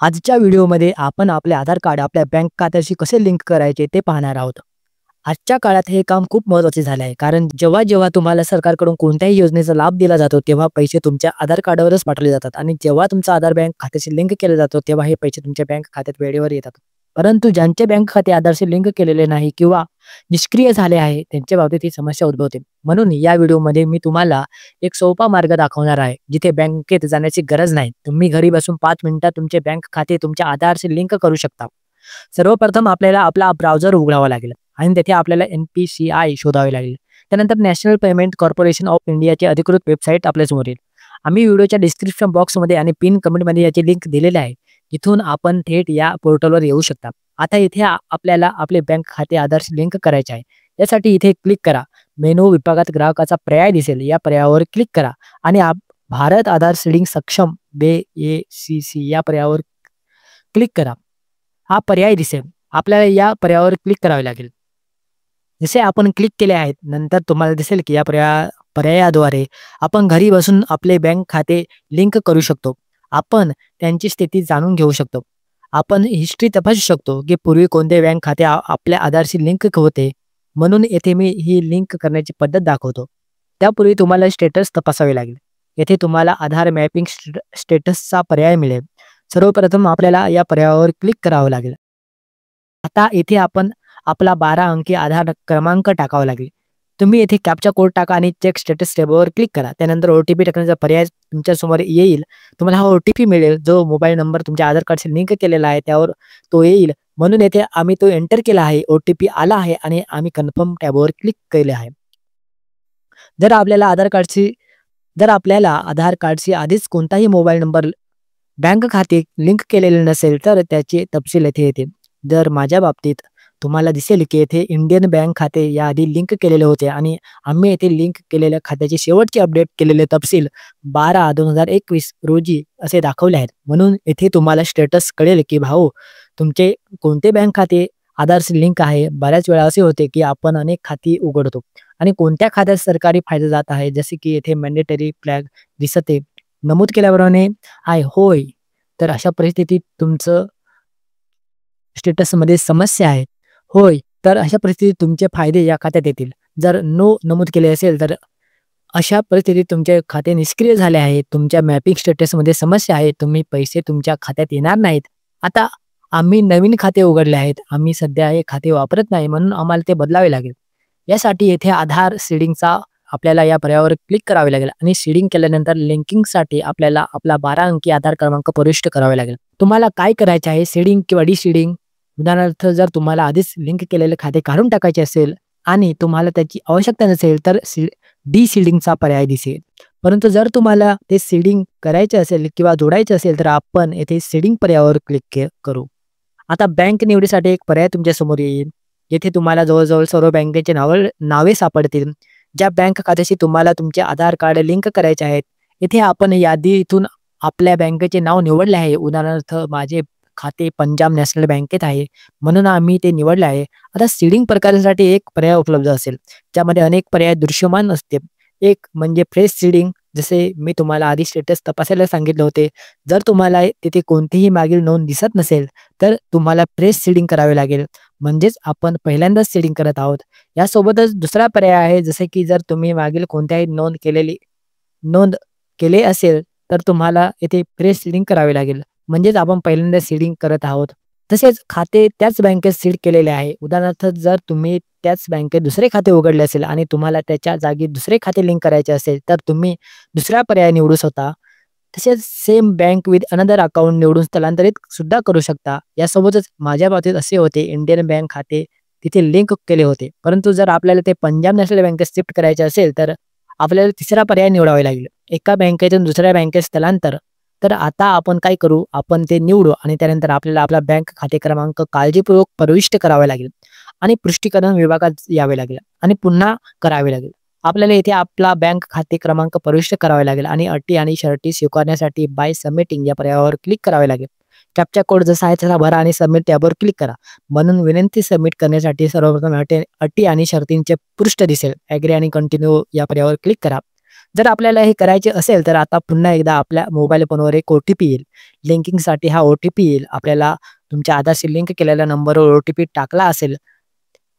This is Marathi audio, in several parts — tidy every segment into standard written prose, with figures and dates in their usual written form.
आजच्या व्हिडिओमध्ये आपण आपले आधार कार्ड आपल्या बँक खात्याशी कसे लिंक करायचे ते पाहणार आहोत. आजच्या काळात हे काम खूप महत्त्वाचे झाले आहे. कारण जेव्हा तुम्हाला सरकारकडून कोणत्याही योजनेचा लाभ दिला जातो, तेव्हा पैसे तुमच्या आधार कार्डवरच पाठवले जातात आणि जेव्हा तुमचा आधार बँक खात्याशी लिंक केला जातो, तेव्हा हे पैसे तुमच्या बँक खात्यात वेळेवर येतात. परंतु ज्यांचे बँक खाते आधारशी लिंक केलेले नाही किंवा निष्क्रिय झाले आहे, त्यांच्या बाबतीत ही समस्या उद्भवते. म्हणून या व्हिडिओमध्ये मी तुम्हाला एक सोपा मार्ग दाखवणार आहे, जिथे बँकेत जाण्याची गरज नाही. तुम्ही घरी बसून 5 मिनिटात तुमचे बँक खाते तुमच्या आधारशी लिंक करू शकता. सर्वप्रथम आपल्याला आपला ब्राउझर उघडावा लागेल आणि तेथे आपल्याला NPCI शोधावे लागेल. त्यानंतर नॅशनल पेमेंट कॉर्पोरेशन ऑफ इंडियाची अधिकृत वेबसाईट आपल्यासमोर येईल. आम्ही व्हिडिओच्या डिस्क्रिप्शन बॉक्समध्ये आणि पिन कमेंटमध्ये याची लिंक दिलेली आहे. इथून आपण थेट या पोर्टलवर येऊ शकता. आता इथे आपल्याला आपले बँक खाते आधारशी लिंक करायचे आहे. यासाठी इथे क्लिक करा. मेनू विभागात ग्राहकाचा पर्याय दिसेल, या पर्यायावर क्लिक करा आणि भारत आधार सीडिंग सक्षम BACC या पर्यायावर क्लिक करा. हा पर्याय दिसेल. आपल्याला या पर्यायावर क्लिक करावे लागेल. जसे आपण क्लिक केले आहेत, नंतर तुम्हाला दिसेल की या पर्यायाद्वारे आपण घरी बसून आपले बँक खाते लिंक करू शकतो. आपण त्यांची स्थिती जाणून घेऊ शकतो. आपण हिस्ट्री तपासू शकतो की पूर्वी कोणते बँक खाते आपल्या आधारशी लिंक होते. म्हणून येथे मी ही लिंक करण्याची पद्धत दाखवतो. त्यापूर्वी तुम्हाला स्टेटस तपासावे लागेल. येथे तुम्हाला आधार मॅपिंग स्टेटसचा पर्याय मिळेल. सर्वप्रथम आपल्याला या पर्यायावर क्लिक करावं लागेल. आता इथे आपण आपला 12 अंकी आधार क्रमांक टाकावा लागेल. तुम्ही येथे कॅप्चा कोड टाका आणि चेक स्टेटस टॅबवर क्लिक करा. त्यानंतर OTP टाकण्याचा पर्याय तुमच्या समोर येईल. तुम्हाला हा OTP मिळेल, जो मोबाईल नंबर तुमच्या आधार कार्डशी लिंक केलेला आहे त्यावर तो येईल. म्हणून येथे आम्ही तो एंटर केला आहे. OTP आला आहे आणि आम्ही कन्फर्म टॅबवर क्लिक केले आहे. जर आपल्याला आधार कार्डशी आधीच कोणताही मोबाईल नंबर बँक खाते लिंक केलेले नसेल, तर त्याचे तपशील येथे येतील. जर माझ्या बाबतीत तुम्हाला दिसेल की येथे इंडियन बँक खाते याआधी लिंक केलेले होते आणि आम्ही येथे लिंक केलेल्या खात्याचे शेवटचे अपडेट केलेले तपशील 12/2021 रोजी असे दाखवले आहेत. म्हणून येथे तुम्हाला स्टेटस कळेल की भाऊ तुमचे कोणते बँक खाते आधारशी लिंक आहे. बऱ्याच वेळा असे होते की आपण अनेक खाती उघडतो आणि कोणत्या खात्यात सरकारी फायदा जात आहे, जसे की येथे मॅन्डेटरी फ्लॅग दिसते नमूद केल्याप्रमाणे आहे होय. तर अशा परिस्थितीत तुमचं स्टेटसमध्ये समस्या आहे होय, तर अशा परिस्थितीत तुमचे फायदे या खात्यात येतील. जर नो नमूद केले असेल, तर अशा परिस्थितीत तुमचे खाते निष्क्रिय झाले आहे. तुमच्या मॅपिंग स्टेटसमध्ये समस्या आहे. तुम्ही पैसे तुमच्या खात्यात येणार नाहीत. आता आम्ही नवीन खाते उघडले आहेत. आम्ही सध्या हे खाते वापरत नाही, म्हणून आम्हाला ते बदलावे लागेल. यासाठी येथे आधार सीडिंगचा आपल्याला या पर्यायावर क्लिक करावे लागेल आणि सीडिंग केल्यानंतर लिंकिंगसाठी आपल्याला आपला 12 अंकी आधार क्रमांक प्रविष्ट करावे लागेल. तुम्हाला काय करायचे आहे, सीडिंग किंवा डिसीडिंग? उदाहरणार्थ, जर तुम्हाला आधीच लिंक केलेले खाते काढून टाकायचे असेल आणि तुम्हाला त्याची आवश्यकता नसेल, तर डिसीडिंगचा पर्याय दिसेल. परंतु जर तुम्हाला ते सीडिंग करायचे असेल किंवा जोडायचे असेल, तर आपण येथे सीडिंग पर्यायावर क्लिक करू. आता बँक निवडीसाठी एक पर्याय तुमच्या समोर येईल. येथे तुम्हाला जवळजवळ सर्व बँकेचे नावे सापडतील, ज्या बँक खात्याशी तुम्हाला तुमचे आधार कार्ड लिंक करायचे आहेत. येथे आपण यादीतून आपल्या बँकेचे नाव निवडले आहे. उदाहरणार्थ, माझे खाते पंजाब नॅशनल बँकेत आहे, म्हणून आम्ही ते निवडले आहे. आता सीडिंग प्रकारासाठी एक पर्याय उपलब्ध असेल, ज्यामध्ये अनेक पर्याय दृश्यमान असते. एक म्हणजे फ्रेश सीडिंग, जसे मी तुम्हाला आधी स्टेटस तपासायला सांगितले होते. जर तुम्हाला तिथे कोणतीही मागील नोंद दिसत नसेल, तर तुम्हाला फ्रेश सीडिंग करावे लागेल. म्हणजेच आपण पहिल्यांदाच सीडिंग करत आहोत. यासोबतच दुसरा पर्याय आहे, जसे की जर तुम्ही मागील कोणत्याही नोंद केले असेल, तर तुम्हाला येथे फ्रेश सीडिंग करावे लागेल. म्हणजेच आपण पहिल्यांदा सीडिंग करत आहोत. तसेच खाते त्याच बँकेत सीड केलेले आहे. उदाहरणार्थ, जर तुम्ही त्याच बँकेत दुसरे खाते उघडले असेल आणि तुम्हाला त्याच्या जागी दुसरे खाते लिंक करायचे असेल, तर तुम्ही दुसरा पर्याय निवडू शकता. तसेच same bank with another account निवडून स्थलांतरित सुद्धा करू शकता. यासोबतच माझ्या बाबतीत असे होते, इंडियन बँक खाते तिथे लिंक केले होते. परंतु जर आपल्याला ते पंजाब नॅशनल बँकेत शिफ्ट करायचे असेल, तर आपल्याला तिसरा पर्याय निवडावा लागेल, एका बँकेतून दुसऱ्या बँकेत स्थलांतर. तर आता आपण काय करू, आपण ते निवडू आणि त्यानंतर आपल्याला आपला बँक खाते क्रमांक काळजीपूर्वक प्रविष्ट करावा लागेल आणि पुष्टीकरण विभागात यावे लागेल आणि पुन्हा करावे लागेल. आपल्याला इथे आपला बँक खाते क्रमांक प्रविष्ट करावे लागेल आणि अटी आणि शर्ती स्वीकारण्यासाठी बाय सबमिटिंग या पर्यायावर क्लिक करावे लागेल. कॅप्चा कोड जसा आहे तसा भरा आणि सबमिट टॅबवर क्लिक करा. म्हणून विनंती सबमिट करण्यासाठी सर्वप्रथम अटी आणि शर्तींचे पृष्ठ दिसेल. ॲग्री आणि कंटिन्यू या पर्यायावर क्लिक करा. जर आपल्याला हे करायचे असेल तर आता पुन्हा एकदा आपल्या मोबाईल फोनवर एक ओ-टी-पी येईल. लिंकिंगसाठी हा ओ-टी-पी येईल. आपल्याला तुमच्या आधारशी लिंक केलेल्या नंबरवर ओ-टी-पी टाकला असेल,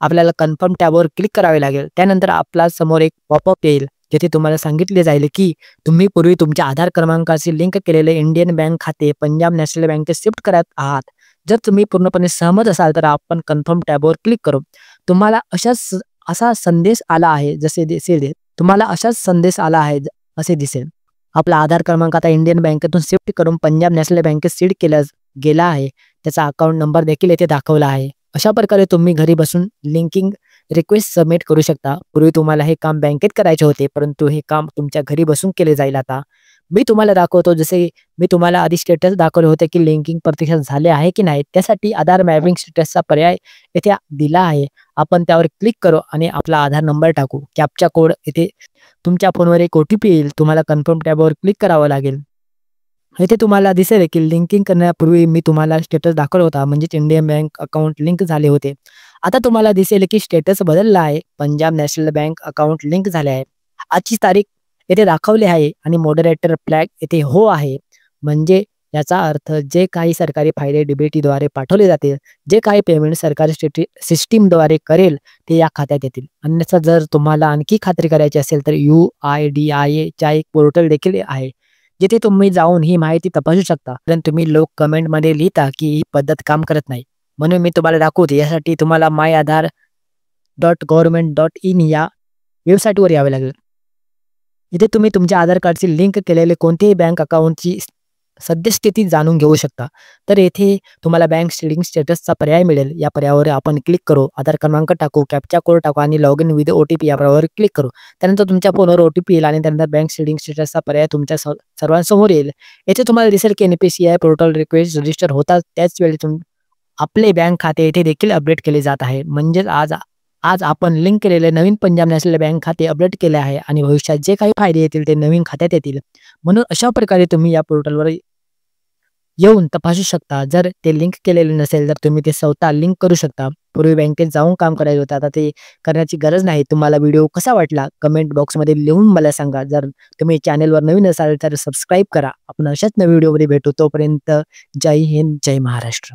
आपल्याला कन्फर्म टॅबवर क्लिक करावे लागेल. त्यानंतर आपल्या समोर एक पॉपअप येईल, जिथे तुम्हाला सांगितले जाईल, की तुम्ही पूर्वी तुमच्या आधार क्रमांकाशी लिंक केलेले इंडियन बँक खाते पंजाब नॅशनल बँकेत शिफ्ट करत आहात. जर तुम्ही पूर्णपणे सहमत असाल, तर आपण कन्फर्म टॅबवर क्लिक करू. तुम्हाला असा संदेश आला आहे, जसे दिसेल तुम्हाला असाच संदेश आला आहे असे दिसेल. आपला आधार क्रमांक आता इंडियन बँकेतून शिफ्ट करून पंजाब नॅशनल बँकेत सीड केला गेला आहे. त्याचा अकाउंट नंबर देखील येथे दाखवला आहे. अशा प्रकारे तुम्ही घरी बसून लिंकिंग रिक्वेस्ट सबमिट करू शकता. पूर्वी तुम्हाला हे काम बँकेत करायचे होते, परंतु हे काम तुमच्या घरी बसून केले जाईल आता. मी तुम्हाला दाखवतो, जसे मी तुम्हाला आधी स्टेटस दाखवले होते, की लिंकिंग प्रत्यक्षात झाले आहे की नाही. त्यासाठी आधार मॅपिंग स्टेटसचा पर्याय येथे दिला आहे. आपण त्यावर क्लिक करू आणि आपला आधार नंबर टाकू. कॅप्चा कोड येथे तुमच्या फोनवर एक ओ-टी-पी येईल. तुम्हाला कन्फर्म टॅबवर क्लिक करावं लागेल. इथे तुम्हाला दिसेल, की लिंकिंग करण्यापूर्वी मी तुम्हाला स्टेटस दाखवला होता, म्हणजेच इंडियन बँक अकाउंट लिंक झाले होते. आता तुम्हाला दिसेल, की स्टेटस बदलला आहे. Punjab national bank account link झाले आहे. आजची तारीख येथे दाखवली आहे आणि मॉडरेटर फ्लॅग येथे हो आहे. म्हणजे याचा अर्थ जे काही सरकारी फायदे डीबीटीद्वारे पाठवले जातील, जे काही पेमेंट सरकारी सिस्टीमद्वारे करेल, ते या खात्यात येतील. अन्यथा जर तुम्हाला आणखी खात्री करायची असेल, तर UIDIAचा एक पोर्टल देखील आहे, जिथे तुम्ही जाऊन ही माहिती तपासू शकता. कारण तुम्ही लोक कमेंटमध्ये लिहिता, की ही पद्धत काम करत नाही. म्हणून मी तुम्हाला दाखवते. यासाठी तुम्हाला myaadhar.government.in या वेबसाईटवर यावे लागेल. इथे तुम्ही तुमच्या आधार कार्डशी लिंक केलेले कोणतेही बँक अकाउंटची सद्यस्थिती जाणून घेऊ शकता. तर येथे तुम्हाला बँक सीडिंग स्टेटसचा पर्याय मिळेल. या पर्यायावर आपण क्लिक करू. आधार क्रमांक टाकू, कॅप्चा कोड टाकू आणि लॉग इन विथ ओ-टी-पी या पर्यायावर क्लिक करू. त्यानंतर तुमच्या फोनवर ओ-टी-पी येईल आणि त्यानंतर बँक सीडिंग स्टेटसचा पर्याय तुमच्या सर्वांसमोर येईल. येथे तुम्हाला दिसेल, की NPCI पोर्टल रिक्वेस्ट रजिस्टर होतात त्याच वेळी आपले बँक खाते येथे देखील अपडेट केले जात आहे. म्हणजेच आज आज आपण लिंक केलेले नवीन पंजाब नॅशनल बँक खाते अपडेट केले आहे आणि भविष्यात जे काही फायदे येतील ते नवीन खात्यात येतील. म्हणून अशा प्रकारे तुम्ही या पोर्टलवर येऊन तपासू शकता. जर ते लिंक केलेले नसेल, तर तुम्ही ते स्वतः लिंक करू शकता. पूर्वी बँकेत जाऊन काम करायचं होतं, आता ते करण्याची गरज नाही. तुम्हाला व्हिडिओ कसा वाटला कमेंट बॉक्समध्ये लिहून मला सांगा. जर तुम्ही चॅनलवर नवीन असाल तर सबस्क्राईब करा. आपण अशाच नवीन व्हिडिओमध्ये भेटू. तोपर्यंत जय हिंद, जय महाराष्ट्र.